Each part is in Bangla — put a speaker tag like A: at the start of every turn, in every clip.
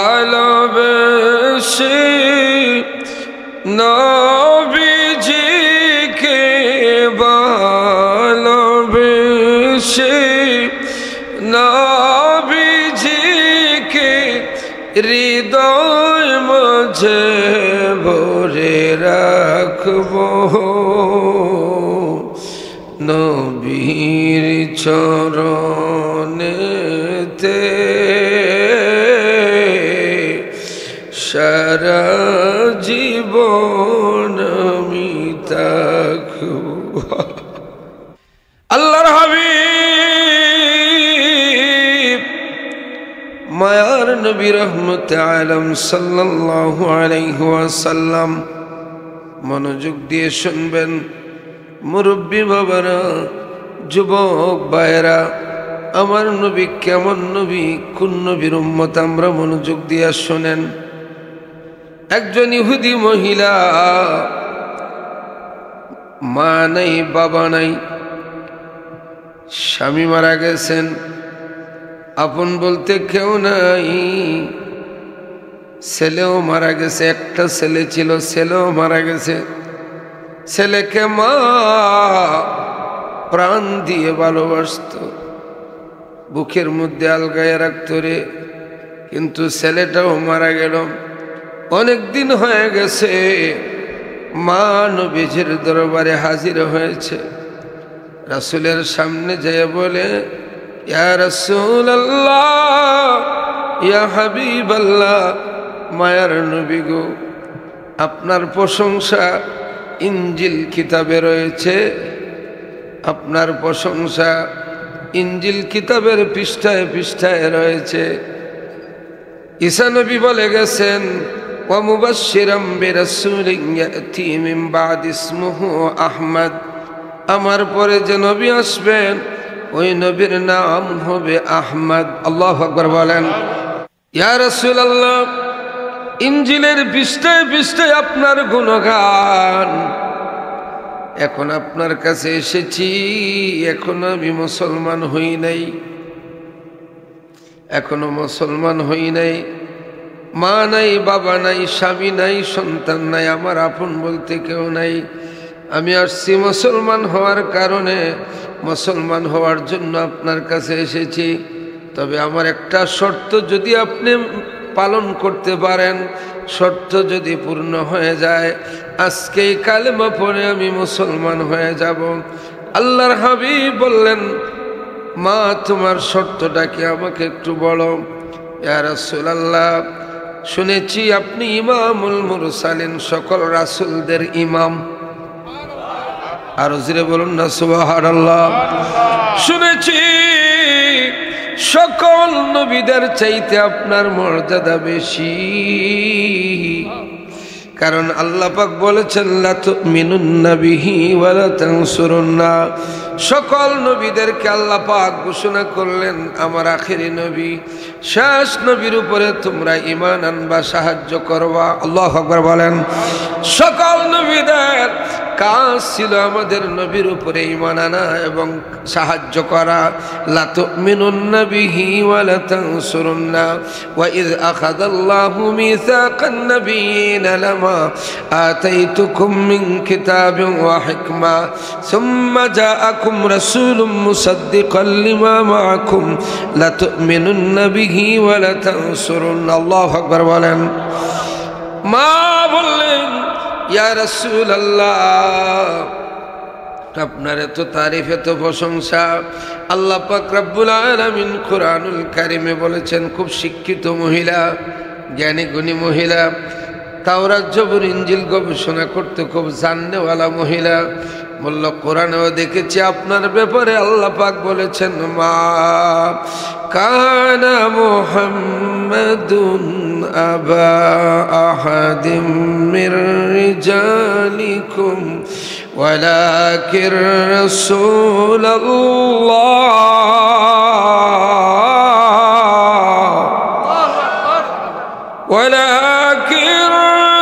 A: ভালোবেসে নবীজিকে ভালোবেসে নবীজিকে হৃদয় মাঝে ভরে রাখবো নবীর চরণেতে সারা জীবন আমি থাকব। আল্লাহর হাবিব মায়ার নবী রহমতে আলম সাল্লাল্লাহু আলাইহি ওয়াসাল্লাম, মনোযোগ দিয়ে শুনবেন মুরব্বী বাবারা, যুবক ভাইয়েরা, আমার নবী কেমন নবী, কোন নবীর উম্মত আমরা, মনোযোগ দিয়ে শোনেন। একজন ইহুদি মহিলা, মা নাই বাবা নাই, স্বামী মারা গেছেন, আপন বলতে কেউ নাই, ছেলেও মারা গেছে, একটা ছেলে ছিল, ছেলেও মারা গেছে। ছেলেকে মা প্রাণ দিয়ে ভালোবাসত, বুকের মধ্যে আলগায় রাখত রে, কিন্তু ছেলেটাও মারা গেল। অনেক দিন হয়ে গেছে, মা নবীজির দরবারে হাজির হয়েছে। রাসূলের সামনে যেয়ে বলে, ইয়া রাসূলুল্লাহ, ইয়া হাবিবাল্লাহ, মায়ার নবী গো, আপনার প্রশংসা ইনজিল কিতাবে রয়েছে, আপনার প্রশংসা ইনজিল কিতাবের পৃষ্ঠায় পৃষ্ঠায় রয়েছে। ঈসা নবী বলে গেছেন, ওয়া মুবাশশিরাম বিরাসূলিন ইয়াতি মিন বাদি ইসমুহু আহমদ, আমার পরে যে নবী আসবেন ওই নবীর নাম হবে আহমদ। আল্লাহু আকবার বলেন। ইয়া রাসূলুল্লাহ, ইনজিলের পৃষ্ঠায় পৃষ্ঠায় আপনার গুণগান, এখন আপনার কাছে এসেছি, এখনো আমি মুসলমান হই নাই, এখনো মুসলমান হই নাই, মা নাই বাবা নাই, স্বামী নাই, সন্তান নাই, আমার আপন বলতে কেউ নাই। আমি আসছি মুসলমান হওয়ার কারণে, মুসলমান হওয়ার জন্য আপনার কাছে এসেছি। তবে আমার একটা শর্ত যদি আপনি পালন করতে পারেন, শর্ত যদি পূর্ণ হয়ে যায়, আজকেই কালেমা পড়ে আমি মুসলমান হয়ে যাব। আল্লাহর হাবিব বললেন, মা তোমার শর্তটা কি আমাকে একটু বলো। ইয়া রাসূলুল্লাহ, শুনেছি আপনি ইমামুল মুরসালিন, সকল রাসূলদের ইমাম। আর জোরে বলুন না সুবহানাল্লাহ। শুনেছি সকল নবীদের চাইতে আপনার মর্যাদা বেশি, কারণ আল্লাহ পাক বলেছেন, লা তুমিনুন্না বিহি ওয়া লা তানসুরুন্না। সকল নবীদেরকে আল্লাহ পাক ঘোষণা করলেন, আমার আখেরি নবী, শেষ নবীর উপরে তোমরা ঈমান আনবা, সাহায্য করবা। আল্লাহু আকবার বলেন। সকল নবীদের কাজ ছিল আমাদের নবীর উপরে ঈমান আনা এবং সাহায্য করা। লা তুমিনুন্না বিহি ওয়া লা তানসুরুন্না ওয়া ইয আখাযাল্লাহু মিসাকান নাবিয়্যিনা লামা আতাইতুকুম মিন কিতাবিন ওয়া হিকমা সুম্মা জাআকুম রাসূলুম মুসাদ্দিকান লিমা মাআকুম লা তুমিনুন্না বিহি ওয়া লা তানসুরুন্না। আল্লাহু আকবার বলেন। মা বললেন, ইয়া রাসূলুল্লাহ, আপনার এত তারিফ, এত প্রশংসা, আল্লাহ পাক রব্বুল আলামিন কুরআনুল কারীমে বলেছেন, খুব শিক্ষিত মহিলা, জ্ঞানী গুণী মহিলা, তাওরাত জবুর ইনজিল গবেষণা করতে খুব জাননেওয়ালা মহিলা। বলল, কোরআনেও দেখেছি আপনার ব্যাপারে আল্লাহ পাক বলেছেন, মা কানা মুহাম্মাদুন আবা আহাদিম মির রিজালিকুম ওয়ালাকিন রাসূলুল্লাহ ওয়ালাকিন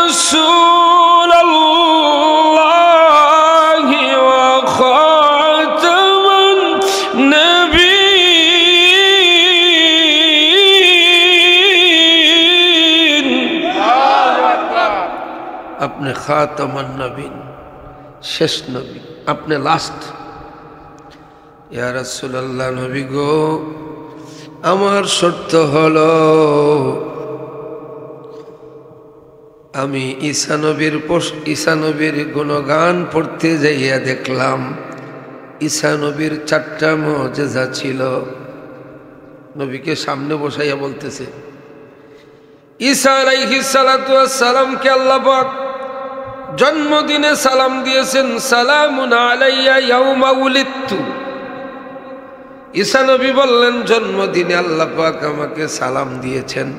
A: রাসূলুল্লাহি ওয়া খাতামান নাবিয়্যিন আপনি খাতামান নবীন, শেষ নবী, আপনি লাস্ট। ইয়া রাসূলুল্লাহ, নবী গো, আমার শর্ত হলো আমি ঈসা নবীর গুণগান পড়তে যাইয়া দেখলাম ঈসা নবীর 4টা মুজিজা ছিল। নবীকে সামনে বসাইয়া বলতেছে, ঈসা আলাইহিস সালাতু ওয়াস সালামকে আল্লাহ পাক জন্মদিনে সালাম দিয়েছেন, সালামুন আলাইয়া ইয়াউমা উলিদতু। ঈসা নবী বললেন, জন্মদিনে আল্লাহ পাক আমাকে সালাম দিয়েছেন।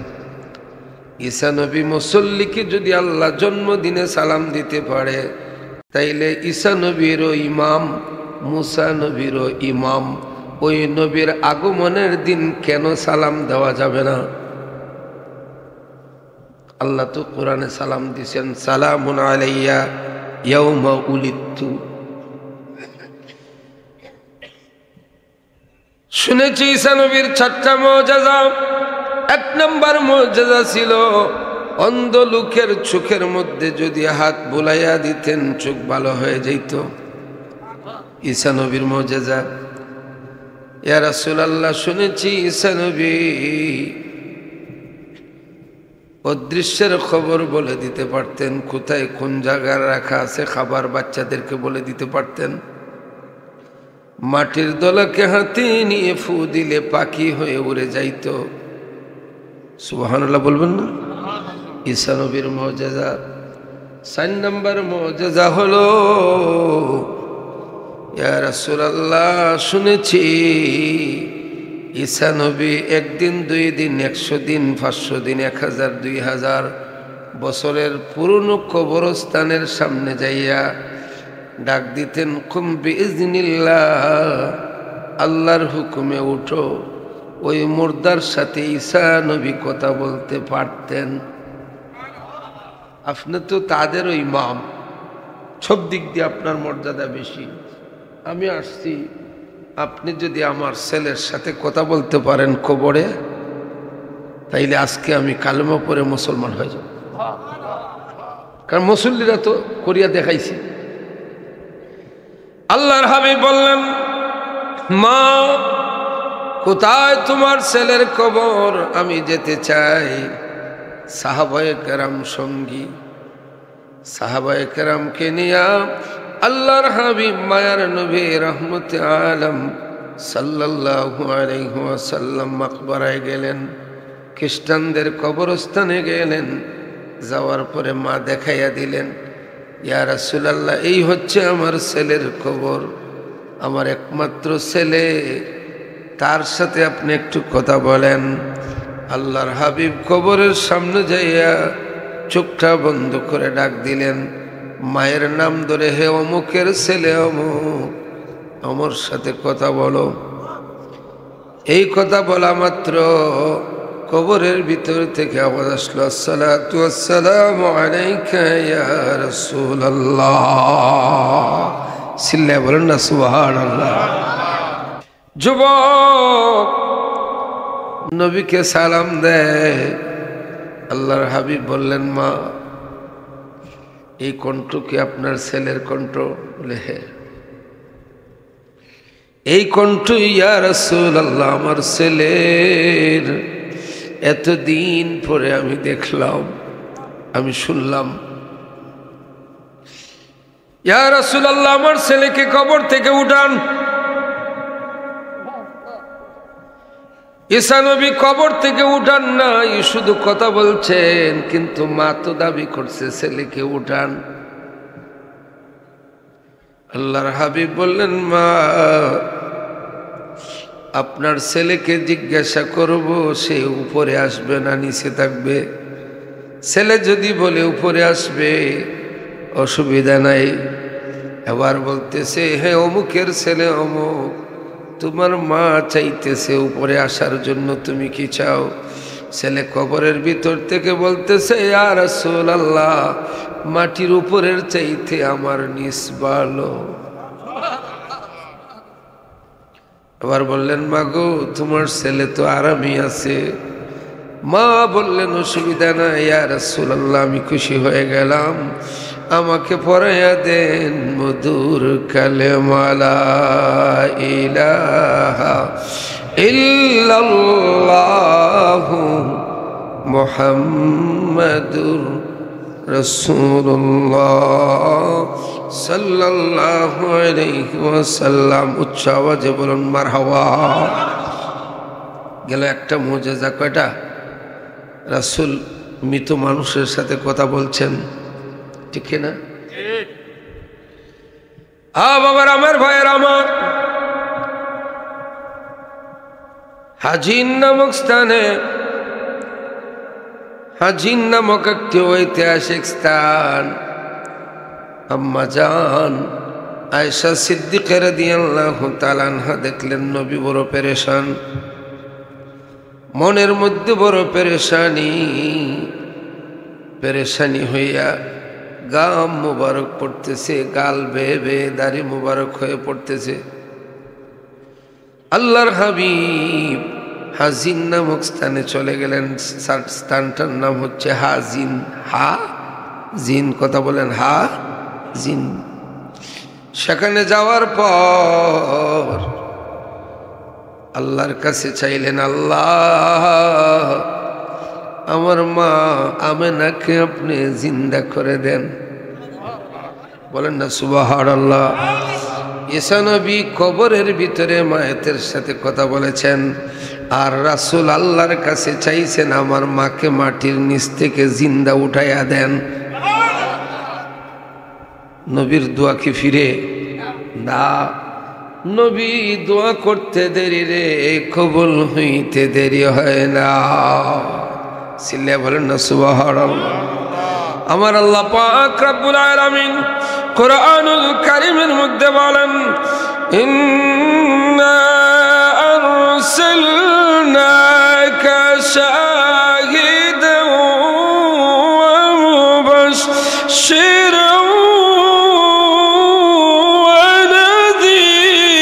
A: ঈসা নবী মুসল্লিকে যদি আল্লাহ জন্মদিনে সালাম দিতে পারে, তাইলে ঈসা নবীরও ইমাম, মুসা নবীরও ইমাম, ওই নবীর আগমনের দিন কেন সালাম দেওয়া যাবে না? আল্লাহ তো কোরআনে সালাম দিয়েছেন, সালামুন আলাইয়া ইয়াউমা উলিদতু। শুনেছি ঈসা নবীর 4টা মুজিজা। 1 নম্বর মুজিজা ছিল অন্ধ লোকের চোখের মধ্যে যদি হাত বুলাইয়া দিতেন চোখ ভালো হয়ে যেত। ঈসা নবীর মুজিজা। ইয়া রাসূলুল্লাহ, শুনেছি ঈসা নবী অদৃশ্যের খবর বলে দিতে পারতেন, কোথায় কোন জায়গায় রাখা আছে খাবার বাচ্চাদেরকে বলে দিতে পারতেন। মাটির দলাকে হাতে নিয়ে ফু দিলে পাখি হয়ে উড়ে যাইত। সুবহানাল্লাহ বলবেন না? ঈসা নবীর মুজিজা। 4 নম্বর মুজিজা হলো, ইয়া রাসূলুল্লাহ, শুনেছি ঈসা নবী 1 দিন 2 দিন 100 দিন 500 দিন 1000 2000 বছরের পুরনো কবরস্থানের সামনে যাইয়া ডাক দিতেন, কুম বিইজনিল্লাহ, আল্লাহর হুকুমে উঠো। ওই মুর্দার সাথে ঈসা নবী কথা বলতে পারতেন। আপনি তো তাদেরও ইমাম, সব দিক দিয়ে আপনার মর্যাদা বেশি। আমি আসছি, আপনি যদি আমার ছেলের সাথে কথা বলতে পারেন কবরে, তাইলে আজকে আমি কালেমা পড়ে মুসলমান হয়ে যাব। কারণ মুসল্লিরা তো করিয়া দেখাইছি। আল্লাহর হাবিব বললেন, মা, কোথায় তোমার ছেলের কবর? আমি যেতে চাই। সাহাবায়ে কেরাম সঙ্গী, সাহাবায়ে কেরামকে নিয়া আল্লাহর হাবিব মায়ার নবী রহমতে আলম সাল্লাল্লাহু আলাইহি ওয়াসাল্লাম মাকবারায় গেলেন, খ্রিস্টানদের কবরস্থানে গেলেন। যাওয়ার পরে মা দেখাইয়া দিলেন, ইয়া রাসূলুল্লাহ, এই হচ্ছে আমার ছেলের কবর, আমার একমাত্র ছেলে, তার সাথে আপনি একটু কথা বলেন। আল্লাহর হাবিব কবরের সামনে যাইয়া চোখটা বন্ধ করে ডাক দিলেন, মায়ের নাম ধরে, হে অমুকের ছেলে অমুক, আমার সাথে কথা বলো। এই কথা বলা মাত্র কবরের ভিতর থেকে আওয়াজ আসলো, আসসালাতু ওয়াসসালামু আলাইকা ইয়া রাসূলুল্লাহ। চিল্লায় বলেন না সুবহানাল্লাহ। যুবক নবীকে সালাম দেয়। আল্লাহর হাবিব বললেন, মা, এই কণ্ঠ কি আপনার ছেলের কণ্ঠ? বলে হ্যাঁ। এই কণ্ঠ ইয়া রাসূলুল্লাহ আমার ছেলের। এতদিন পরে আমি দেখলাম, আমি শুনলাম। ইয়া রাসূলুল্লাহ, আমার ছেলেকে কবর থেকে উঠান। ঈসা নবী কবর থেকে উঠান নাই, শুধু কথা বলছেন, কিন্তু মা তো দাবি করছে ছেলেকে উঠান। আল্লাহর হাবিব বললেন, মা, আপনার ছেলেকে জিজ্ঞাসা করব সে উপরে আসবে না নিচে থাকবে। ছেলে যদি বলে উপরে আসবে, অসুবিধা নাই। এবার বলতেছে, হে অমুকের ছেলে অমুক, তোমার মা চাইতেছে উপরে আসার জন্য, তুমি কি চাও? ছেলে কবরের ভিতর থেকে বলতেছে, ইয়া রাসূলুল্লাহ, মাটির উপরের চাইতে আমার নিচ ভালো। আবার বললেন, মা গো, তোমার ছেলে তো আরামই আছে, মা বললেন অসুবিধা নাই ইয়া রাসূলুল্লাহ, আমি খুশি হয়ে গেলাম, আমাকে পড়াইয়া দেন মধুর কালেমা লা ইলাহা ইল্লাল্লাহু মুহাম্মাদুর রাসূলুল্লাহ সাল্লাল্লাহু আলাইহি ওয়াসাল্লাম। উচ্চ আওয়াজে বলুন মারহাবা। গেল একটা মুজিজা। কয়টা? রাসূল মৃত মানুষের সাথে কথা বলছেন, ঠিক না? বাবার আমার ভাইয়ের আমার, হাজিন নামক স্থানে, হাজিন নামক একটি ঐতিহাসিক স্থান, আম্মা জান আয়েশা সিদ্দিকা রাদিয়াল্লাহু তাআলা আনহা দেখলেন নবী বড় পেরেশান, মনের মধ্যে বড় পেরেশানি হইয়া গাম মুবারক পড়তেছে, গাল বেয়ে বেয়ে দাড়ি মুবারক হয়ে পড়তেছে। আল্লাহর হাবিব হাজিন নামক স্থানে চলে গেলেন। স্থানটার নাম হচ্ছে হাজিন। হা জিন, কথা বলেন, হা জিন। সেখানে যাওয়ার পর আল্লাহর কাছে চাইলেন, আল্লাহ আমার মা আমেনাকে আপনি জিন্দা করে দেন। বলেন না সুবহানাল্লাহ। ঈসা নবী কবরের ভিতরে মায়ের সাথে কথা বলেছেন, আর রাসূল আল্লাহর কাছে চাইছেন আমার মাকে মাটির নিচ থেকে জিন্দা উঠাইয়া দেন। নবীর দোয়া কি ফিরে না? নবী দোয়া করতে দেরি রে, কবুল হইতে দেরি হয় না। সিল্লা বলেন না সুবহানাল্লাহ। আমার আল্লাহ পাক রব্বুল আলামিন কুরআনুল কারীমের মধ্যে বলেন, ইন্না আরসালনাকা শাহিদান ওয়া মুবাশশিরান ওয়া নাযীরা।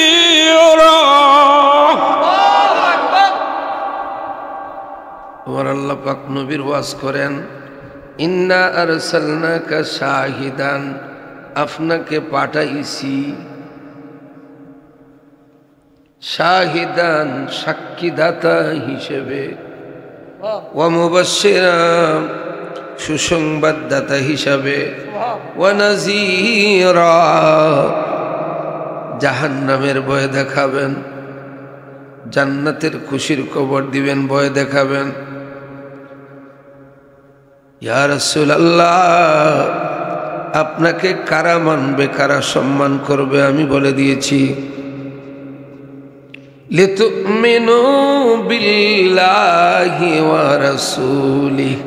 A: আমার আল্লাহ পাক নবীর ওয়াজ করেন, ইন্না আরসালনাকা শাহিদান, আপনাকে পাঠাইছি শাহিদান, সাক্ষীদাতা হিসেবে, ওয়া মুবাশশিরান, সুসংবাদদাতা হিসাবে, ওয়া নাযীরা, জাহান্নামের ভয় দেখাবেন, জান্নাতের খুশির খবর দিবেন, ভয় দেখাবেন। ইয়া রাসূলুল্লাহ, আপনাকে কারা মানবে, কারা সম্মান করবে আমি বলে দিয়েছি। লিতুমিনু বিল্লাহি ওয়া রাসূলিহি,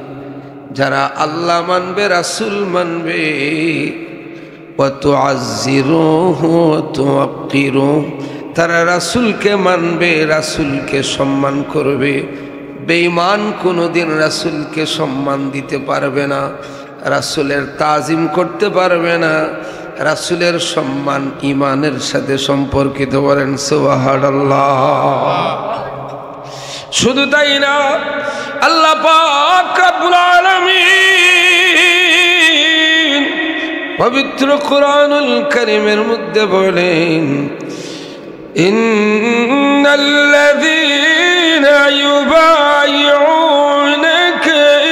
A: যারা আল্লাহ মানবে, রাসূল মানবে, ওয়া তুআজ্জিরুহু ওয়া তুওয়াক্কিরুহু, তারা রাসূলকে মানবে, রাসূলকে সম্মান করবে। বেঈমান কোনোদিন রাসূলকে সম্মান দিতে পারবে না, রাসূলের তাজিম করতে পারবে না। রাসূলের সম্মান ঈমানের সাথে সম্পর্কিত। বলেন সুবহানাল্লাহ। শুধু তাই না, আল্লাহ পাক রব্বুল আলামিন পবিত্র কুরআনুল কারীমের মধ্যে বলেন, ইন্নাল্লাযীনা ইউবাইউনাকা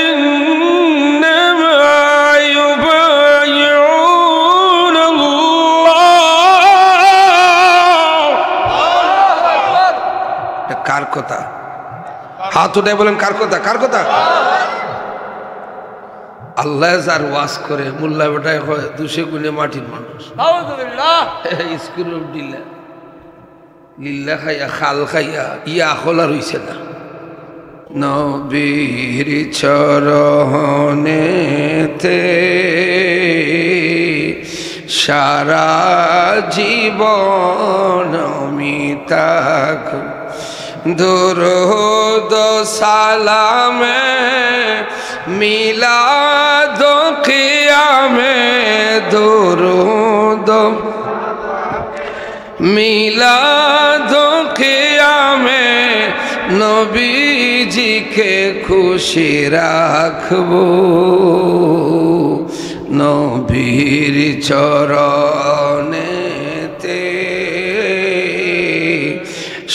A: ইন্নামা ইউবাইউনাল্লাহ। এটা কার কথা? হাত উঠায় বলেন কার কথা? কার কথা? আল্লাহ যার ওয়াজ করে মোল্লা বেটায় হয় 200 গুণে মাটির মানুষ। স্কুল দিল্লা লিল্লা খাইয়া খাল খাইয়া ইয়া খোলা রইছে না। নবীর চরণেতে সারা জীবন আমি থাকব, দুরূদ সালামে মিলাদ কিয়ামে, দুরূদ মিলাদ কিয়ামে, নবী নবীজিকে খুশি রাখবো, নবীর চরণেতে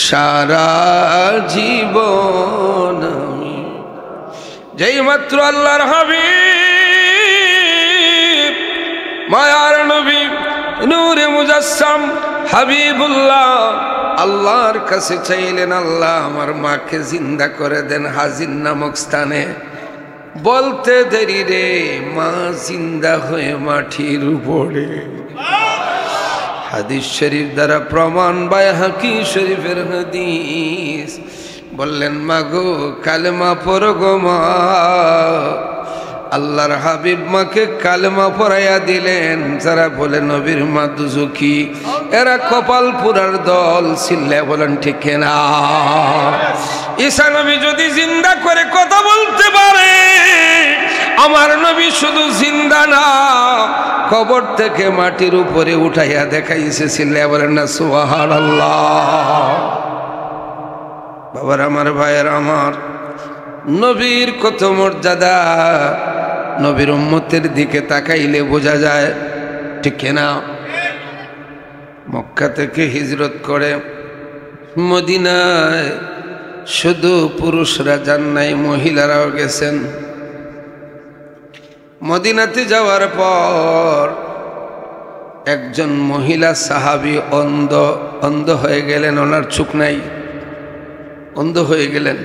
A: সারা জীবন আমি। যেই মাত্র আল্লাহর হাবিব মায়ার নবী নূরে মুজাসসাম হাবিবুল্লাহ আল্লাহর কাছে চাইলেন, আল্লাহ আমার মাকে জিন্দা করে দেন হাজির নামক স্থানে। বলতে দেরি রে, মা জিন্দা হয়ে মাটির উপরে। হাদিস শরীফ দ্বারা প্রমাণ, বাইহাকি শরীফের হাদিস। বললেন মা গো কালেমা পড়ো গো মা। আল্লাহর হাবিব মাকে কালেমা পড়াইয়া দিলেন। যারা বলে নবীর মা দুজকি, এরা কপাল পুরার দল। চিল্লায় বলেন ঠিক না? ঈসা নবী যদি জিন্দা করে কথা বলতে পারে, আমার নবী শুধু জিন্দা না, কবর থেকে মাটির উপরে উঠাইয়া দেখাইছে। চিল্লায় বলেন না সুবহানাল্লাহ। বাবার আমার, ভাইয়ের আমার, নবীর কত মর্যাদা। নবীর উম্মতের দিকে তাকাইলে বোঝা যায়, ঠিক না? মক্কা থেকে হিজরত করে মদিনায় শুধু পুরুষরা যান নাই, মহিলারাও গেছেন। মদিনাতে যাওয়ার পর একজন মহিলা সাহাবী অন্ধ হয়ে গেলেন। ওনার চোখ নাই, অন্ধ হয়ে গেলেন।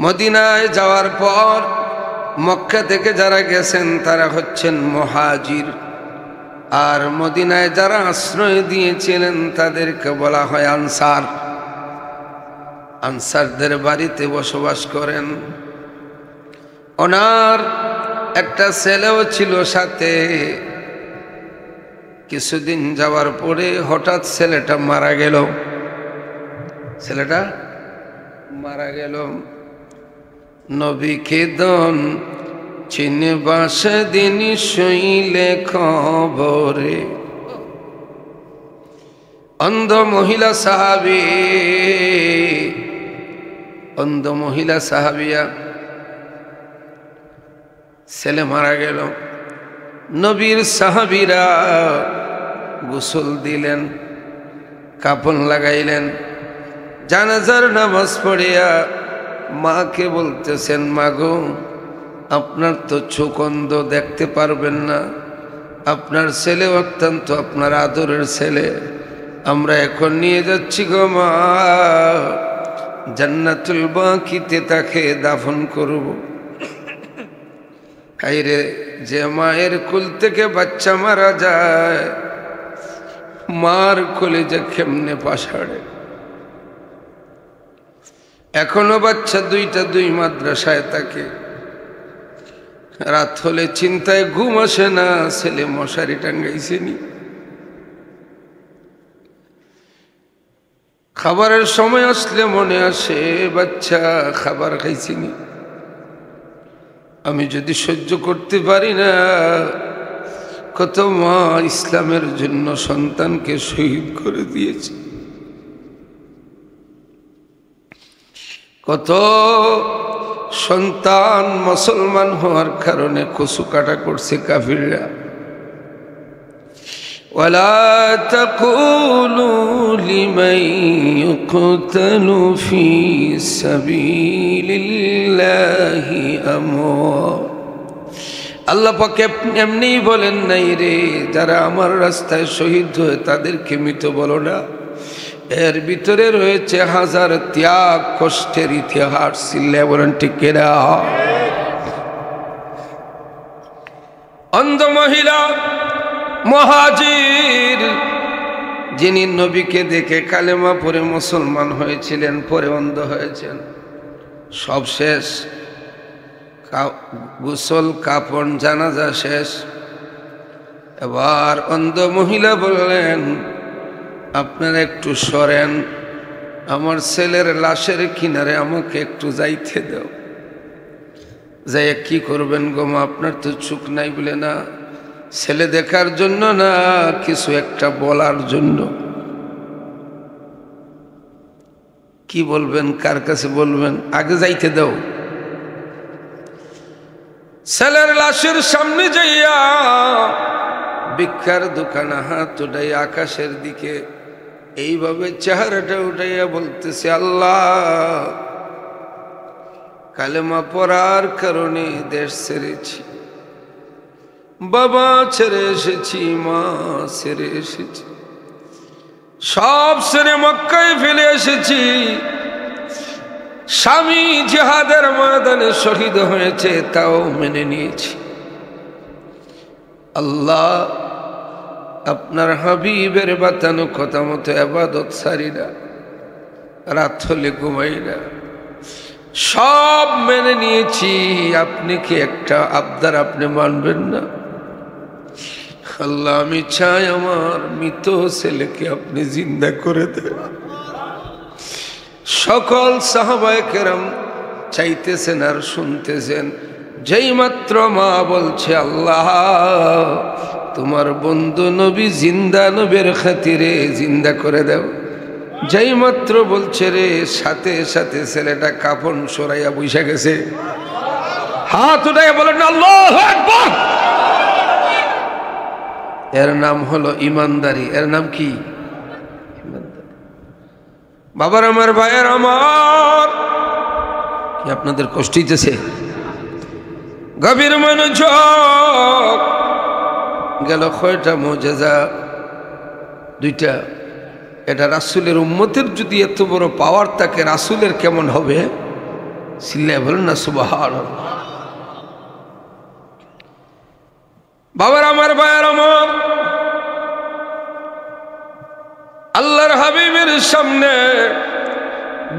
A: মদিনায় যাওয়ার পর মক্কা থেকে যারা গেছেন তারা হচ্ছেন মুহাজির, আর মদিনায় যারা আশ্রয় দিয়েছিলেন তাদেরকে বলা হয় আনসার। আনসারদের বাড়িতে বসবাস করেন। ওনার একটা ছেলেও ছিল সাথে। কিছুদিন যাওয়ার পরে হঠাৎ ছেলেটা মারা গেল। ছেলেটা মারা গেল। নবীকে দন চিনবাস দিন শুইলে খবরে। অন্ধ মহিলা সাহাবী, অন্ধ মহিলা সাহাবিয়া, ছেলে মারা গেল। নবীর সাহাবীরা গোসল দিলেন, কাফন লাগাইলেন, জানাজার নামাজ পড়িয়া মাকে বলতেছেন, মা গো আপনার তো চোখ অন্ধ, দেখতে পারবেন না। আপনার ছেলে অত্যন্ত আপনার আদরের ছেলে, আমরা এখন নিয়ে যাচ্ছি গো মা, জান্নাতুল বাকিতে তাকে দাফন করব। হায়রে, যে মায়ের কুল থেকে বাচ্চা মারা যায়, মার কলেজে কেমনে পাশাড়ে। এখনো বাচ্চা দুইটা দুই মাদ্রাসায় থাকে। রাত হলে চিন্তায় ঘুম আসে না, ছেলে মশারি টাঙ্গাইছেনি। খাবারের সময় আসলে মনে আসে বাচ্চা খাবার খাইছিনি। আমি যদি সহ্য করতে পারি না, কত মা ইসলামের জন্য সন্তানকে শহীদ করে দিয়েছে, কত সন্তান মুসলমান হওয়ার কারণে কসু কাটা করছে কাফিররা। ওয়ালা তাকুলু লিমান ইউকতালু ফি সাবিলিল্লাহি আমওয়াত। আল্লাহ পাক এমনি বলেন নাই রে, যারা আমার রাস্তায় শহীদ হয়ে তাদেরকে মৃত বলো না। এর ভিতরে রয়েছে হাজার ত্যাগ কষ্টের ইতিহাস। চিল্লায় বলেন ঠিক না? অন্ধ মহিলা মুহাজির, যিনি নবীকে দেখে কালেমা পড়ে মুসলমান হয়েছিলেন, পরে অন্ধ হয়েছেন, সব শেষ। গোসল, কাফন, জানাজা শেষ। এবার অন্ধ মহিলা বললেন, আপনারা একটু সরেন, আমার ছেলের লাশের কিনারে আমাকে একটু যাইতে দাও। যাই কি করবেন গো মা, আপনার তো চোখ নাই বলে না, ছেলে দেখার জন্য না, কিছু একটা বলার জন্য। কি বলবেন, কার কাছে বলবেন? আগে যাইতে দাও। ছেলের লাশের সামনে যাইয়া ভিক্ষার দোকানে হাত উঠাই আকাশের দিকে এইভাবে চেহারাটা উঠাইয়া বলতেছে, আল্লাহ, কালেমা পড়ার কারণে দেশ ছেড়েছি, বাবা ছেড়ে এসেছি, মা ছেড়ে এসেছি, সব ছেড়ে মক্কায় ফেলে এসেছি। স্বামী জিহাদের ময়দানে শহীদ হয়েছে, তাও মেনে নিয়েছি। আল্লাহ, আপনার হাবিবের বাতানো কথা মতো ইবাদত ছাড়ি না, রাত হলে ঘুমাই না, সব মেনে নিয়েছি। আপনি কি একটা আবদার আপনি মানবেন না? আল্লাহ, আমি চাই আমার মৃত ছেলেকে আপনি জিন্দা করে দেন। সকল সাহাবায়ে কেরাম চাইতেছেন আর শুনতেছেন। যেই মাত্র মা বলছে, আল্লাহ, তোমার বন্ধু নবী জিন্দা, নবীর খাতিরে জিন্দা করে দাও, যেই মাত্র বলছে রে, সাথে সাথে ছেলেটা কাফন সরাইয়া বসে গেছে। হাত উঠাইয়া বলেন আল্লাহু আকবার। এর নাম হলো ইমানদারি। এর নাম কি? বাবার আমার, ভাইয়ের আমার, কি আপনাদের কষ্ট হইতেছে? গভীর মনোযোগ। গেল কয়টা মুজিজা? দুইটা। এটা রাসূলের উম্মতের যদি এত বড় পাওয়ার থাকে, রাসূলের কেমন হবে? চিল্লায় বলেন না সুবহানাল্লাহ। বাবার আমার, ভাইয়ের আমার, আল্লাহর হাবিবের সামনে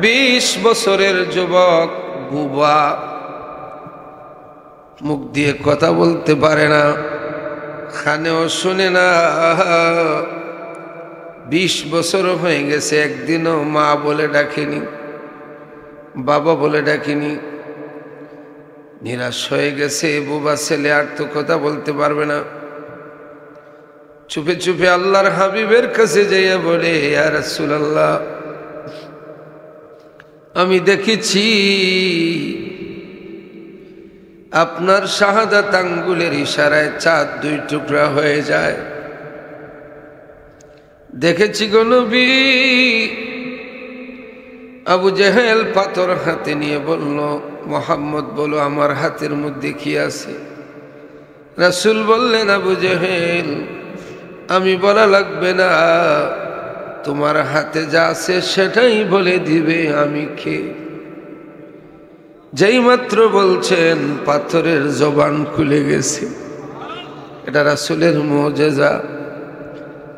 A: 20 বছরের যুবক বুবা, মুখ দিয়ে কথা বলতে পারে না, কানেও শুনে না, 20 বছর হয়ে গেছে, একদিনও মা বলে ডাকেনি, বাবা বলে ডাকেনি। নিরাশ হয়ে গেছে বুবা ছেলে, আর তো কথা বলতে পারবে না। চুপে চুপে আল্লাহর হাবিবের কাছে যাইয়া বলে, ইয়া রাসূলুল্লাহ, আমি দেখেছি আপনার শাহাদাত আঙ্গুলের ইশারায় চাঁদ 2 টুকরা হয়ে যায়। দেখেছি গো নবী। আবু জেহেল পাথর হাতে নিয়ে বলল, মুহাম্মদ বলো আমার হাতের মধ্যে কি আছে? রাসূল বললেন, আবু জেহেল, আমি বলা লাগবে না, তোমার হাতে যা আছে সেটাই বলে দিবে আমি কে। যেই মাত্র বলছেন, পাথরের জবান খুলে গেছে। এটা রাসূলের মুজিজা।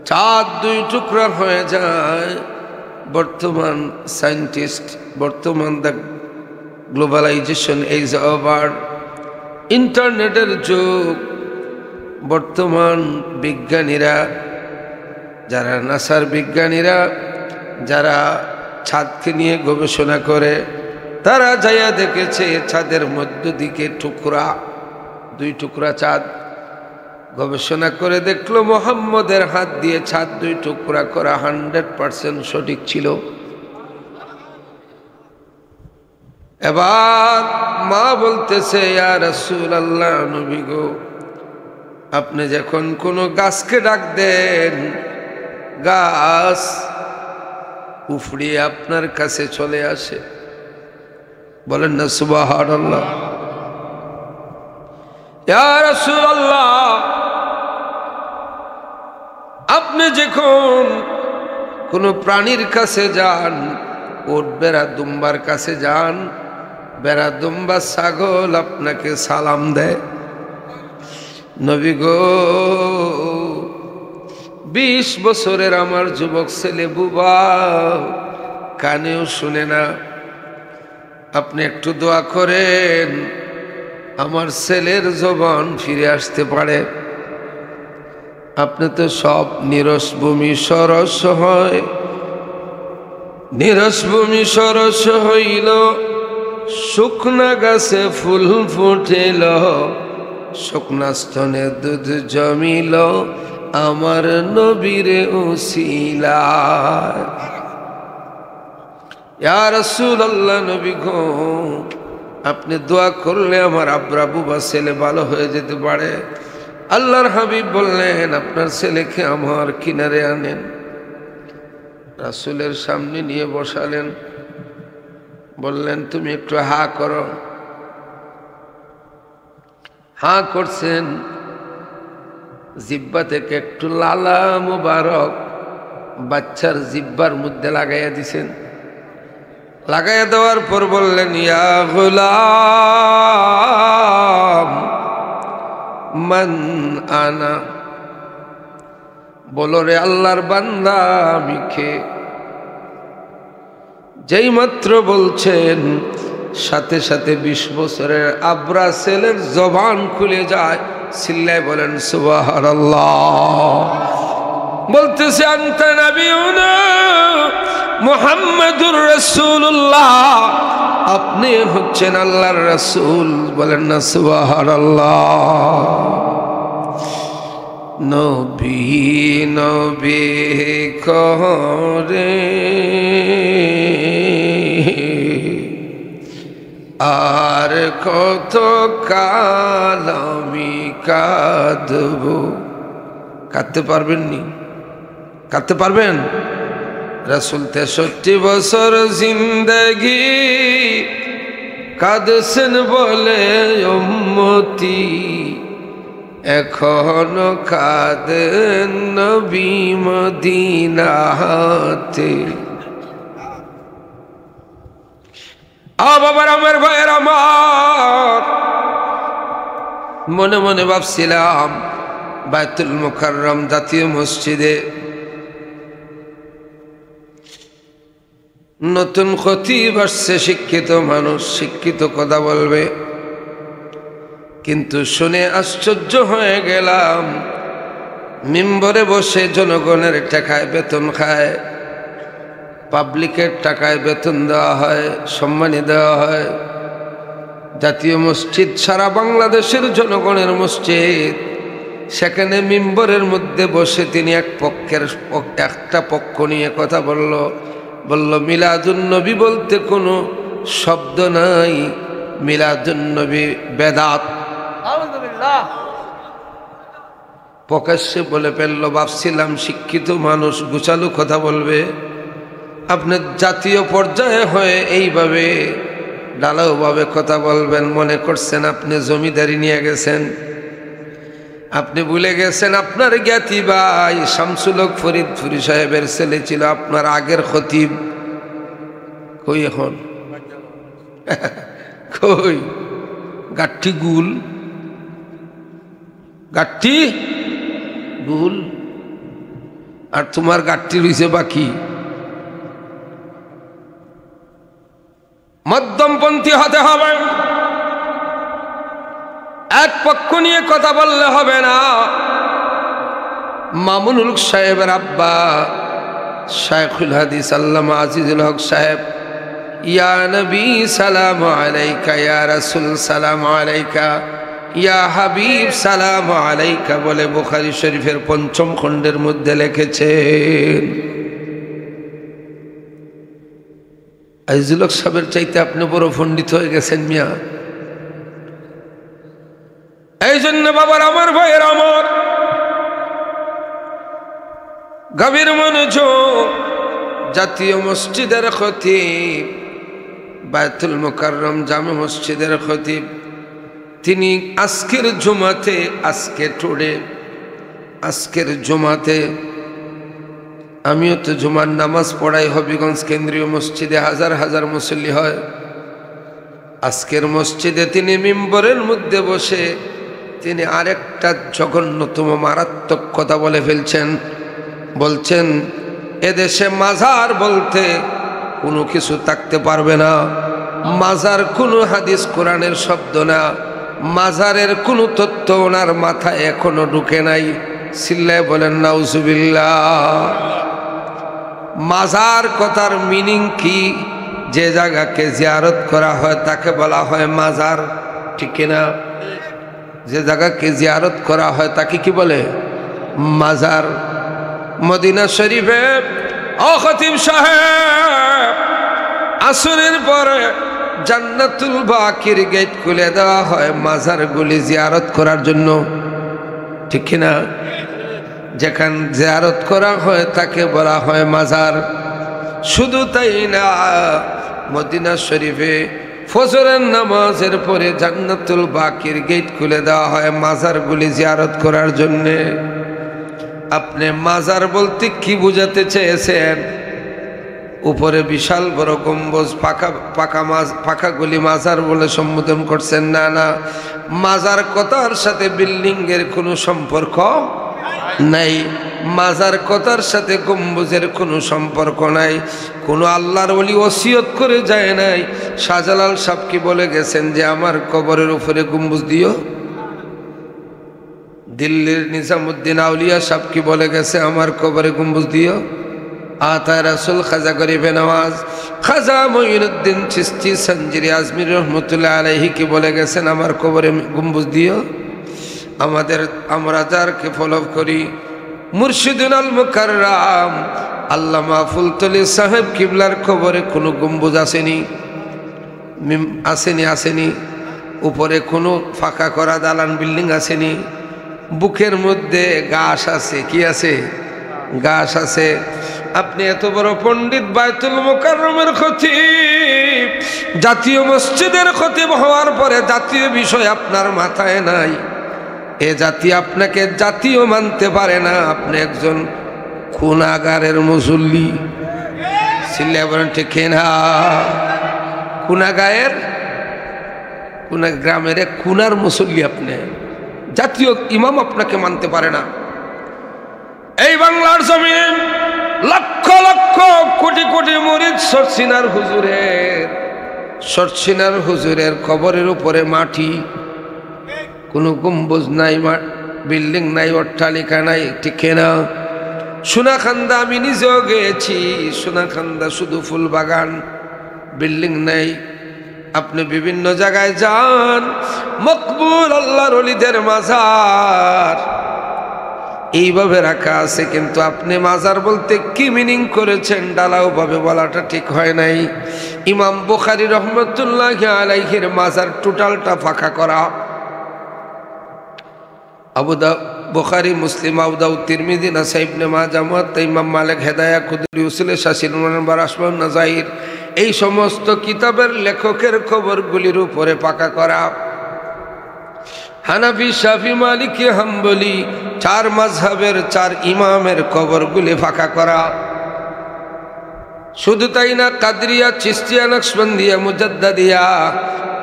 A: চাঁদ 2 টুকরা হয়ে যায়। বর্তমান সায়েন্টিস্ট, বর্তমান দ্য গ্লোবালাইজেশন এজ ওভার, ইন্টারনেটের যুগ। বর্তমান বিজ্ঞানীরা, যারা নাসার বিজ্ঞানীরা, যারা চাঁদকে নিয়ে গবেষণা করে, তারা যাইয়া দেখেছে চাঁদের মধ্য দিকে টুকরা, 2 টুকরা চাঁদ। গবেষণা করে দেখলো মুহাম্মদের হাত দিয়ে চাঁদ 2 টুকরা করা 100% সঠিক ছিল। এবার মা বলতেছে, ইয়া রাসূলুল্লাহ, নবী গো, আপনি যখন কোনো গাছকে ডাক দেন, গাছ উফড়িয়ে আপনার কাছে চলে আসে। বলেন না সুবহানাল্লাহ। ইয়া রাসূলুল্লাহ, আপনি যখন কোনো প্রাণীর কাছে যান, ওট বেড়া দুম্বার কাছে যান, বেড়া দুম্বা ছাগল আপনাকে সালাম দেয়। নবী গো, 20 বছরের আমার যুবক ছেলে বুবা, কানেও শুনে না। আপনি একটু দোয়া করেন, আমার ছেলের জবান ফিরে আসতে পারে। আপনি তো সব নিরস ভূমি সরস হয়, নিরস ভূমি সরস হইল, শুকনা গাছে ফুল ফুটিল, শুকনা স্তনে দুধ জমিল, আমার নবীর উসিলায়। ইয়া রাসূলুল্লাহ, নবী গো, আপনি দোয়া করলে আমার আব্রা বুবা ছেলে ভালো হয়ে যেতে পারে। আল্লাহর হাবিব বললেন, আপনার ছেলেকে আমার কিনারে আনেন। রাসূলের সামনে নিয়ে বসালেন, বললেন, তুমি একটু হা করো। হা করছেন, জিব্বা থেকে একটু লালা মুবারক বাচ্চার জিব্বার মধ্যে লাগাইয়া দিছেন। লাগাইয়া দেওয়ার পর বললেন, ইয়া গোলাম মান আনা, বলো রে আল্লাহর বান্দা আমি কে। যেই মাত্র বলছেন, সাথে সাথে 20 বছরের আব্রা ছেলের জবান খুলে যায়। চিল্লায় বলেন সুবহানাল্লাহ। বলতেছে, আনতা নবিয়ুনা মুহাম্মাদুর রাসূলুল্লাহ, আপনি হচ্ছেন আল্লাহর রাসূল। বলেন না সুবহানাল্লাহ। নবী নবী করে আর কত কাল আমি কাঁদব। কাঁদতে পারবেন নি? কাঁদতে পারবেন? রাসূল 63 বছর জিন্দেগি কাঁদছেন বলে উম্মতি, এখনো কাঁদেন নবী মদিনাতে। বাবার আমার ভাইয়ের আমার, মনে মনে ভাবছিলাম বাইতুল মুকাররম জাতীয় মসজিদে নতুন খতিব আসছে, শিক্ষিত মানুষ, শিক্ষিত কথা বলবে। কিন্তু শুনে আশ্চর্য হয়ে গেলাম, মিম্বরে বসে জনগণের টাকায় বেতন খায়, পাবলিকের টাকায় বেতন দেওয়া হয়, সম্মানী দেওয়া হয়। জাতীয় মসজিদ সারা বাংলাদেশের জনগণের মসজিদ, সেখানে মিম্বরের মধ্যে বসে তিনি একটা পক্ষ নিয়ে কথা বলল। মিলাদুন নবী বলতে কোনো শব্দ নাই, মিলাদুন নবী বেদাত। প্রকাশ্যে বলে ফেলল। ভাবছিলাম শিক্ষিত মানুষ গুছালো কথা বলবে, আপনার জাতীয় পর্যায়ে হয়ে এইভাবে ঢালাওভাবে কথা বলবেন। মনে করছেন আপনি জমিদারি নিয়ে গেছেন। আপনি ভুলে গেছেন আপনার জ্ঞাতি ভাই শামসুল হক ফরিদপুরি সাহেবের ছেলে ছিল আপনার আগের খতিব। কই এখন? কই? গাঠি গুল, গাঠি গুল, আর তোমার গাঠি রয়েছে বাকি। মধ্যমপন্থী হতে হবে, এক পক্ষ নিয়ে কথা বললে হবে না। মামুনুল হক সাহেবের আব্বা শাইখুল হাদিস আল্লামা আজিজুল হক সাহেব, ইয়া নবী সালাম আলাইকা, ইয়া রাসূল সালাম আলাইকা, ইয়া হাবিব সালাম আলাইকা বলে বুখারী শরীফের ৫ম খণ্ডের মধ্যে লিখেছেন। আজিজুল হক সাহেবের চাইতে আপনি বড় পণ্ডিত হয়ে গেছেন মিয়া। এই জন্য বাবার আমার, ভাইয়ের আমার, গভীর মনোযোগ। জাতীয় মসজিদের খতিব, বায়তুল মুকাররম জামে মসজিদের খতিব, তিনি আজকের জুমাতে, আজকের জুমাতে, আমিও তো জুমার নামাজ পড়াই হবিগঞ্জ কেন্দ্রীয় মসজিদে, হাজার হাজার মুসল্লি হয়। আজকের মসজিদে তিনি মিম্বরের মধ্যে বসে তিনি আরেকটা জঘন্যতম মারাত্মক কথা বলে ফেলছেন। বলছেন, এদেশে মাজার বলতে কোনো কিছু থাকতে পারবে না। মাজার কোনো হাদিস কোরআনের শব্দ না, মাজারের কোনো তথ্য ওনার মাথায় এখনো ঢুকে নাই। চিল্লায় বলেন নাউজুবিল্লাহ। মাজার কথার মিনিং কি? যে জায়গাকে জিয়ারত করা হয় তাকে বলা হয় মাজার, ঠিক কিনা? যে জায়গাকে জিয়ারত করা হয় তাকে কি বলে? মাজার। মদিনা শরীফে ও খতিব সাহেব, আসরের পরে জান্নাতুল বাকির গেট খুলে দেওয়া হয় মাজারগুলি জিয়ারত করার জন্য, ঠিক কিনা? যেখান জিয়ারত করা হয় তাকে বলা হয় মাজার। শুধু তাই না, মদিনা শরীফে ফজরের নামাজের পরে জান্নাতুল বাকির গেট খুলে দেওয়া হয় মাজারগুলি জিয়ারত করার জন্যে। আপনি মাজার বলতে কি বুঝাতে চেয়েছেন? উপরে বিশাল বড় গম্বুজ, পাকা গুলি মাজার বলে সম্বোধন করছেন? না না, মাজার কথার সাথে বিল্ডিং এর কোনো সম্পর্ক নাই, মাজার কথার সাথে গম্বুজের কোনো সম্পর্ক নাই। কোনো আল্লাহর ওলি ওসিয়ত করে যায় নাই। শাহজালাল সাহেব কি বলে গেছেন যে আমার কবরের উপরে গম্বুজ দিও? দিল্লির নিজামুদ্দিন আউলিয়া সাহেব কি বলে গেছে আমার কবরে গম্বুজ দিও? আতা রাসূল খাজা গরিবে নওয়াজ, খাজা মঈনুদ্দিন চিশতি সঞ্জিরি আজমির রহমতুল্লাহ আলাইহি কি বলে গেছেন আমার কবরে গম্বুজ দিও? আমরা যারকে ফলো করি মুর্শিদুল আল মুকাররম আল্লামা ফুলতলি সাহেব কিবলার কবরে কোনো গম্বুজ আসেনি? আসেনি। উপরে কোনো ফাঁকা করা দালান বিল্ডিং আসেনি। বুকের মধ্যে গাছ আছে। কি আছে? গাছ আছে। আপনি এত বড় পণ্ডিত, বায়তুল মুকাররমের খতিব, জাতীয় মসজিদের খতিব হওয়ার পরে জাতীয় বিষয় আপনার মাথায় নাই। এ জাতি আপনাকে জাতীয় মানতে পারে না। আপনি একজন খুনাগারের মুসল্লি। সিল্লা বলেন ঠিক না? খুনাগায়ের, খুনা গ্রামের এক খুনার মুসল্লি আপনি, জাতীয় ইমাম আপনাকে মানতে পারে না। এই বাংলার জমিনে লক্ষ লক্ষ কোটি কোটি মুরিদ সরসিনার হুজুরের কবরের উপরে মাটি, কোনো গম্বুজ নাই, বিল্ডিং নাই, অট্টালিকা নাই, ঠিক না? সোনাখান্দা আমি নিজেও গিয়েছি। সোনাখান্দা শুধু ফুল বাগান, বিল্ডিং নাই। আপনি বিভিন্ন জায়গায় যান, মকবুল আল্লাহর ওলিদের মাজার এইভাবে রাখা আছে, কিন্তু আপনি মাজার বলতে কি মিনিং করেছেন ডালাও ভাবে বলাটা ঠিক হয় নাই। ইমাম বুখারী রহমতুল্লাহি আলাইহির মাজার টোটালটা ফাঁকা করা। বুখারী, মুসলিম, আবু দাউদ, তিরমিজি, নাসাই, ইবনে মাজাহ, মুওয়াত্তা, ইমাম মালিক, হেদায়া, কুদরি, উসুলে শাসির, মুনাব্বার, আসমাউন নাজাইর, এই সমস্ত কিতাবের লেখকের কবরগুলির উপরে পাকা করা। হানাফি, শাফি, মালিকি, হাম্বলি, চার মাযহাবের চার ইমামের কবরগুলি ফাঁকা করা। শুধু তাই না, কাদরিয়া, চিশতিয়া, নকশবন্দিয়া, মুজাদ্দাদিয়া,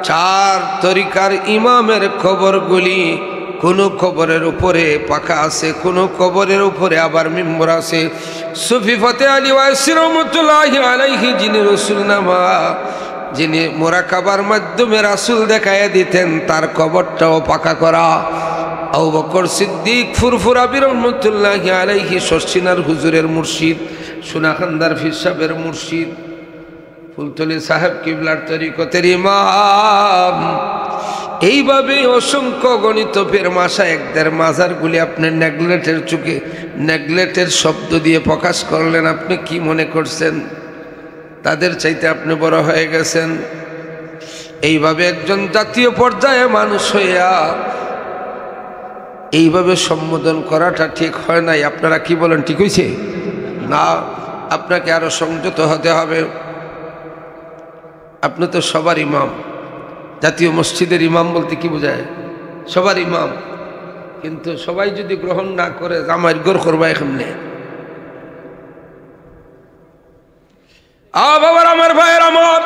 A: চার তরিকার ইমামের কবরগুলি কোন কবরের উপরে পাকা আছে, কোন কবরের উপরে আবার মিম্বর আছে। সুফি ফতে আলী ওয়াইসি রহমতুল্লাহি আলাইহি, যিনি রসুলনামা, যিনি মোরাকাবার মাধ্যমে রাসূল দেখাইয়া দিতেন, তার কবরটাও পাকা করা। আবু বকর সিদ্দিক ফুরফুরাবি রহমতুল্লাহি আলাইহি, শর্ষিনার হুজুরের মুর্শিদ, সোনাখান্দার পীর সাহেবের মুর্শিদ, ফুলতলি সাহেব কিবলার তরিকতের ইমাম। এইভাবে অসংখ্য গণিত পীর মাশায়েখদের মাজারগুলি আপনি নেগলেটের চোখে, নেগলেটের শব্দ দিয়ে প্রকাশ করলেন। আপনি কি মনে করছেন তাদের চাইতে আপনি বড় হয়ে গেছেন? এইভাবে একজন জাতীয় পর্যায়ে মানুষ হইয়া এইভাবে সম্বোধন করাটা ঠিক হয় নাই। আপনারা কি বলেন, ঠিক হয়েছে না? আপনাকে আরো সংযত হতে হবে। আপনি তো সবার ইমাম। জাতীয় মসজিদের ইমাম বলতে কি বোঝায়? সবার ইমাম। কিন্তু সবাই যদি গ্রহণ না করে, জামাইয়ের গোর করবা এখানে। বাবার, আমার ভাইয়ের, আমার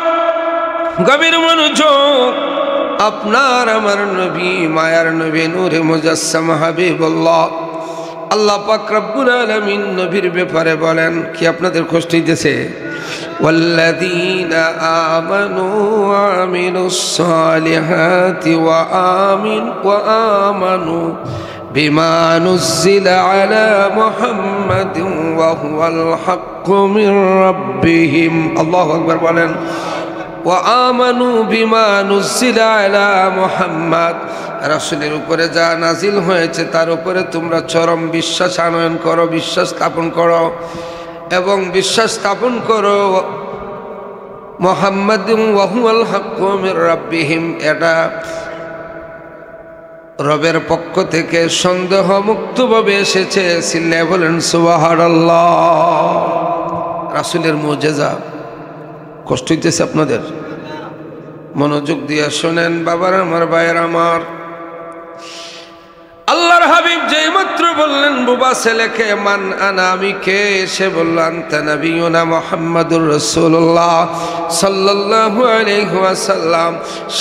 A: গভীর মনোযোগ। আপনার আমার নবী, মায়ার নবী, নূরে মুজাসসাম হাবিবুল্লাহ, আল্লাহ পাক রব্বুল আলামিন নবীর ব্যাপারে বলেন কি? আপনাদের কষ্ট হইতেছে? ওয়াল্লাযীনা আমানু ওয়া আমিলুস সালিহাতি ওয়া আমানু বিমা নুজ্জিলা আলা মুহাম্মাদিন ওয়া হুয়াল হাক্কু মির রাব্বিহিম। আল্লাহু আকবার বলেন। ওয়া আমানু বিমা নুজ্জিলা আলা মুহাম্মাদ, রাসূলের উপরে যা নাজিল হয়েছে তার উপরে তোমরা চরম বিশ্বাস আনয়ন করো, বিশ্বাস স্থাপন করো, এবং বিশ্বাস স্থাপন করো মুহাম্মাদুন ওয়া হুয়াল হাক্কু মির রাব্বিহিম, এটা রবের পক্ষ থেকে সন্দেহ মুক্তভাবে এসেছে। চিল্লায়ে বলেন সুবহানাল্লাহ। রাসূলের মুজিজা। কষ্ট হইতেছে আপনাদের? মনোযোগ দিয়ে শোনেন বাবার আমার, ভাইয়ের আমার। আল্লাহর হাবিব যেই মাত্র বললেন বুবা ছেলেকে মান আনা, আমি কে, সে বলল আনতা নবিয়ুনা মুহাম্মাদুর রাসূলুল্লাহ সাল্লাল্লাহু আলাইহি ওয়াসাল্লাম,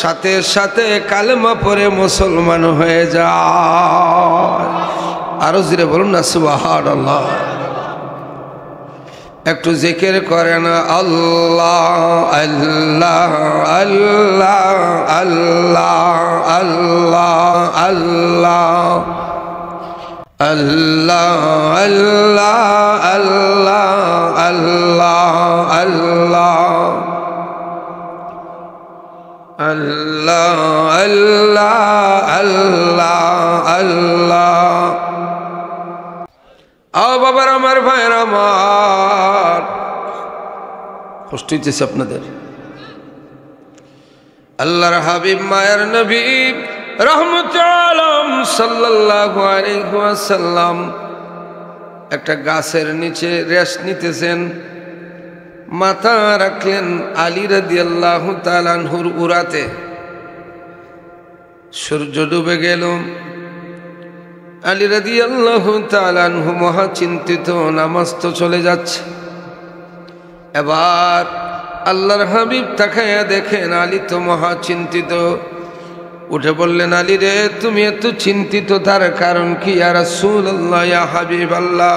A: সাথে সাথে কালেমা পড়ে মুসলমান হয়ে যায়। আরো জোরে বলুন না সুবহানাল্লাহ। একটু জিকির করেন আল্লাহ আল্লাহ আল্লাহ আল্লাহ আল্লাহ আল্লাহ আল্লাহ আল্লাহ আল্লাহ আল্লাহ আল্লাহ আল্লাহ আল্লাহ আল্লাহ আল্লাহ। আও বাবার আমার, ভাইয়ের আমার, কষ্ট হইতেছে আপনাদের? আল্লাহর হাবিব মায়ের নবী রহমতুল আলম সাল্লাল্লাহু আলাইহি ওয়াসাল্লাম একটা গাছের নিচে রেস্ট নিতেছেন। মাথা রাখলেন আলী রাদিয়াল্লাহু তাআলা আনহুর উরাতে। সূর্য ডুবে গেল। আলী রাদিয়াল্লাহু তাআলা আনহু মহা চিন্তিত, নামাজ তো চলে যাচ্ছে। এবার আল্লাহর হাবিব তাকায়া দেখেন আলী তো মহা চিন্তিত। উঠে বললেন, আলী রে, তুমি এত চিন্তিত, তার কারণ কি? ইয়া রাসূলুল্লাহ, ইয়া হাবিবাল্লাহ,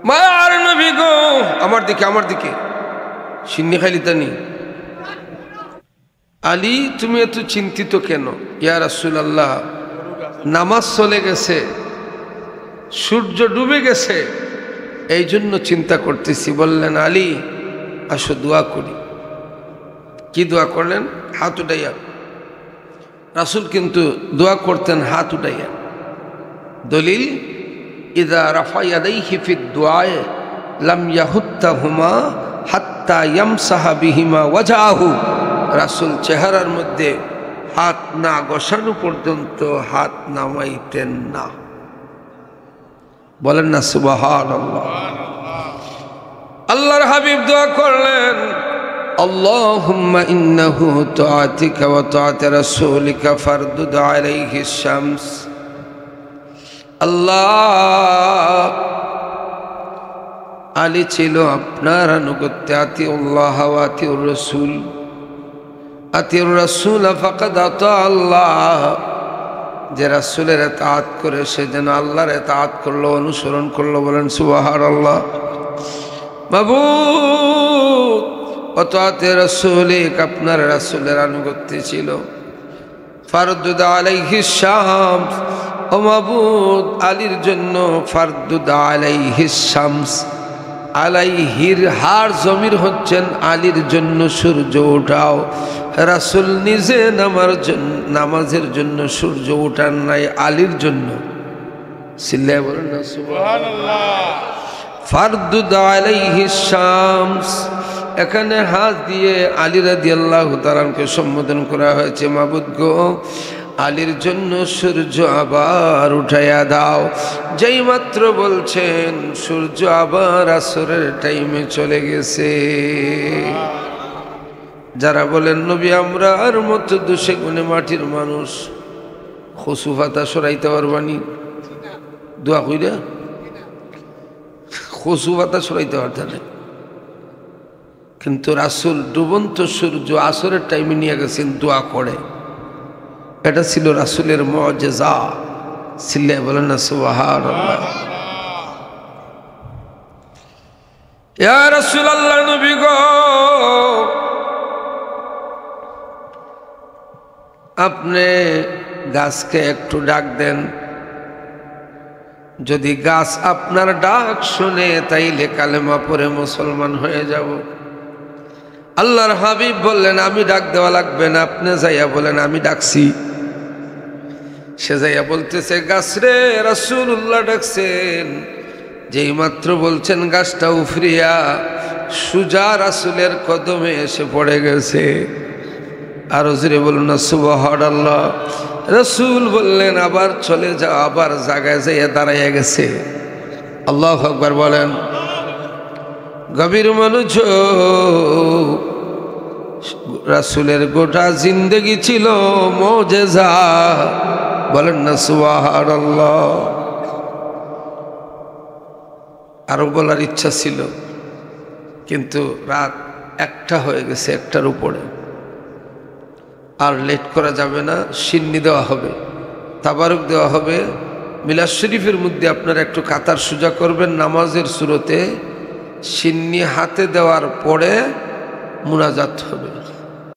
A: মায়ার নবী গো, আমার দিকে আমার দিকে সিন্নি খাইলিতানি। আলী, তুমি এত চিন্তিত কেন? ইয়া রাসূলুল্লাহ, নামাজ চলে গেছে, সূর্য ডুবে গেছে, এই জন্য চিন্তা করতেছি। বললেন, আলী আসো দোয়া করি। কি দোয়া করলেন? হাত উঠাইয়া। রাসূল কিন্তু দোয়া করতেন হাত উঠাইয়া। দলিল, ইযা রাফা ইয়াদাইহি ফিদ দুআয়ে লাম ইয়াহুত্তাহুমা হাত্তা ইয়ামসাহা বিহিমা ওয়াজহাহু। রাসূল চেহারার মধ্যে হাত না ঘষানো পর্যন্ত হাত নামাইতেন না। বলেন না সুবহানাল্লাহ। আল্লাহর হাবিব দোয়া করলেন, আল্লাহুম্মা ইন্নাহু তাআতিকা ওয়া তাআতি রাসূলিকা ফারদুদ আলাইহি শামস। আল্লাহ, আলী ছিল আপনার আনুগত্যে, আতিউল্লাহ ওয়া আতিউর রাসূল, আতিউর রাসূল ফাকাদ আতা আল্লাহ। যে রাসূলের ইতাআত করে সে যেন আল্লাহর ইতাআত করলো, অনুসরণ করলো। বলেন সুবহানাল্লাহ। মাবুদ অতাতে রাসূলিক, আপনার রাসূলের আনুগত্যে ছিল। ফারদুদ আলাইহিস শামস, ও মাবুদ আলীর জন্য ফারদুদ আলাইহিস শামস। আলাইহির হার জমির হচ্ছেন আলীর জন্য সূর্য উঠাও। রাসূল নিজে নামাজের জন্য সূর্য উঠান নাই, আলীর জন্য। চিল্লায়ে বলেন না সুবহানাল্লাহ। ফারদুদ আলাইহিস শামস, এখানে হাত দিয়ে আলী রাদিয়াল্লাহু তাআলাকে সম্বোধন করা হয়েছে। মাবুদ গো, আলীর জন্য সূর্য আবার উঠাইয়া দাও। যেই মাত্র বলছেন সূর্য আবার আসরের টাইমে চলে গেছে। যারা বলেন নবী আমরা আর মতো দোষে গুণে মাটির মানুষ, খসু পাতা সরাইতে পারবানি? দোয়া কইরা খসু পাতা সরাইতে পারতেন, কিন্তু রাসূল ডুবন্ত সূর্য আসরের টাইমে নিয়ে গেছেন দোয়া করে। এটা ছিল রাসূলের মুজিজা। চিল্লায়ে বলেন না সুবহানাল্লাহ। ইয়া রাসূলুল্লাহ, নবী গো, আপনি গাছকে একটু ডাক দেন। যদি গাছ আপনার ডাক শুনে তাইলে কালেমা পড়ে মুসলমান হয়ে যাব। আল্লাহর হাবিব বললেন, আমি ডাক দেওয়া লাগবে না, আপনি যাইয়া বলেন আমি ডাকছি। সে যাইয়া বলতেছে, গাছ রে, রাসূলুল্লাহ ডাকছেন। যেই মাত্র বলছেন গাছটা উফরিয়া সুজা রাসূলের কদমে এসে পড়ে গেছে। আর জোরে বলুন না সুবহানাল্লাহ। রাসূল বললেন আবার চলে যাও, আবার জায়গায় যেয়ে দাঁড়াইয়া গেছে। আল্লাহু আকবার বলেন। গভীর মনোযোগ। রাসূলের গোটা জিন্দেগি ছিল মুজিজা, বলেন না সুবহানাল্লাহ। আরো বলার ইচ্ছা ছিল, কিন্তু রাত 1টা হয়ে গেছে, 1টার উপরে। আর লেট করা যাবে না, সিন্নি দেওয়া হবে, তাবারুক দেওয়া হবে। মিলাদ শরীফের মধ্যে আপনারা একটু কাতার সোজা করবেন, নামাজের সুরতে সিন্নি হাতে দেওয়ার পরে মুনাজাত হবে।